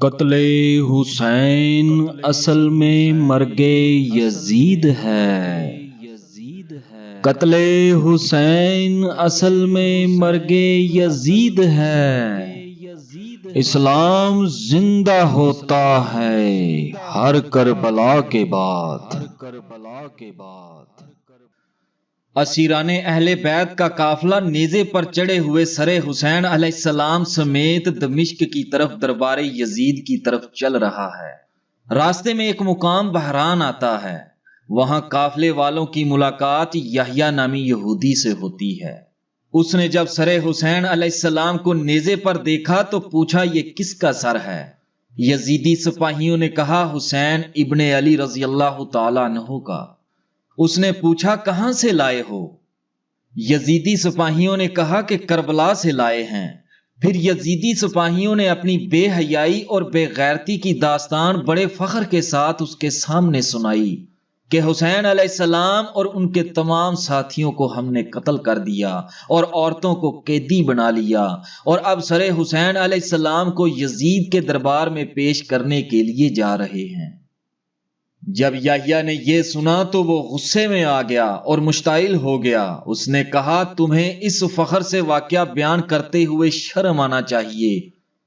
قتل حسین اصل میں مرگ یزید ہے۔ قتل حسین اصل میں مرگ یزید ہے۔ اسلام زندہ ہوتا ہے ہر کربلا کے بعد۔ اسیران اہل بیت کا قافلہ نیزے پر چڑھے ہوئے سر حسین علیہ السلام سمیت دمشق کی طرف دربار یزید کی طرف چل رہا ہے۔ راستے میں ایک مقام بحران آتا ہے۔ وہاں قافلے والوں کی ملاقات یحییٰ نامی یہودی سے ہوتی ہے۔ اس نے جب سر حسین علیہ السلام کو نیزے پر دیکھا تو پوچھا یہ کس کا سر ہے؟ یزیدی سپاہیوں نے کہا حسین ابن علی رضی اللہ تعالیٰ عنہ کا۔ اس نے پوچھا کہاں سے لائے ہو؟ یزیدی سپاہیوں نے کہا کہ کربلا سے لائے ہیں۔ پھر یزیدی سپاہیوں نے اپنی بے حیائی اور بے غیرتی کی داستان بڑے فخر کے ساتھ اس کے سامنے سنائی کہ حسین علیہ السلام اور ان کے تمام ساتھیوں کو ہم نے قتل کر دیا اور عورتوں کو قیدی بنا لیا، اور اب سر حسین علیہ السلام کو یزید کے دربار میں پیش کرنے کے لیے جا رہے ہیں۔ جب یحییٰ نے یہ سنا تو وہ غصے میں آ گیا اور مشتعل ہو گیا۔ اس نے کہا تمہیں اس فخر سے واقعہ بیان کرتے ہوئے شرم آنا چاہیے۔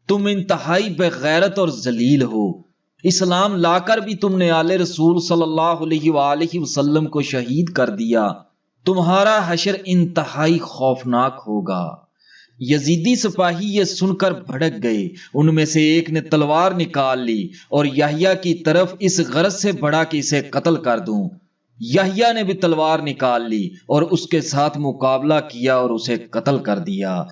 تم انتہائی بے غیرت اور ذلیل ہو۔ اسلام لا کر بھی تم نے آل رسول صلی اللہ علیہ وآلہ وسلم کو شہید کر دیا۔ تمہارا حشر انتہائی خوفناک ہوگا۔ یزیدی سپاہی یہ سن کر بھڑک گئے۔ ان میں سے ایک نے تلوار نکال لی اور یحییٰ کی طرف اس غرض سے بڑھا کہ اسے قتل کر دوں۔ یحییٰ نے بھی تلوار نکال لی اور اس کے ساتھ مقابلہ کیا اور اسے قتل کر دیا۔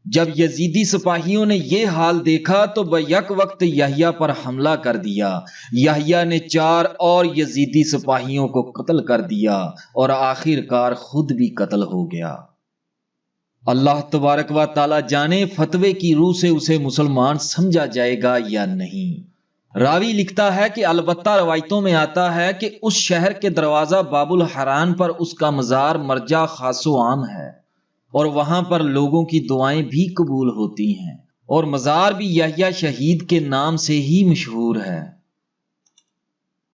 جب یزیدی سپاہیوں نے یہ حال دیکھا تو بیک وقت یحییٰ پر حملہ کر دیا۔ یحییٰ نے 4 اور یزیدی سپاہیوں کو قتل کر دیا اور آخر کار خود بھی قتل ہو گیا۔ اللہ تبارک و تعالی جانے فتوے کی روح سے اسے مسلمان سمجھا جائے گا یا نہیں۔ راوی لکھتا ہے کہ البتہ روایتوں میں آتا ہے کہ اس شہر کے دروازہ باب الحران پر اس کا مزار مرجع خاص و عام ہے، اور وہاں پر لوگوں کی دعائیں بھی قبول ہوتی ہیں، اور مزار بھی یحییٰ شہید کے نام سے ہی مشہور ہے۔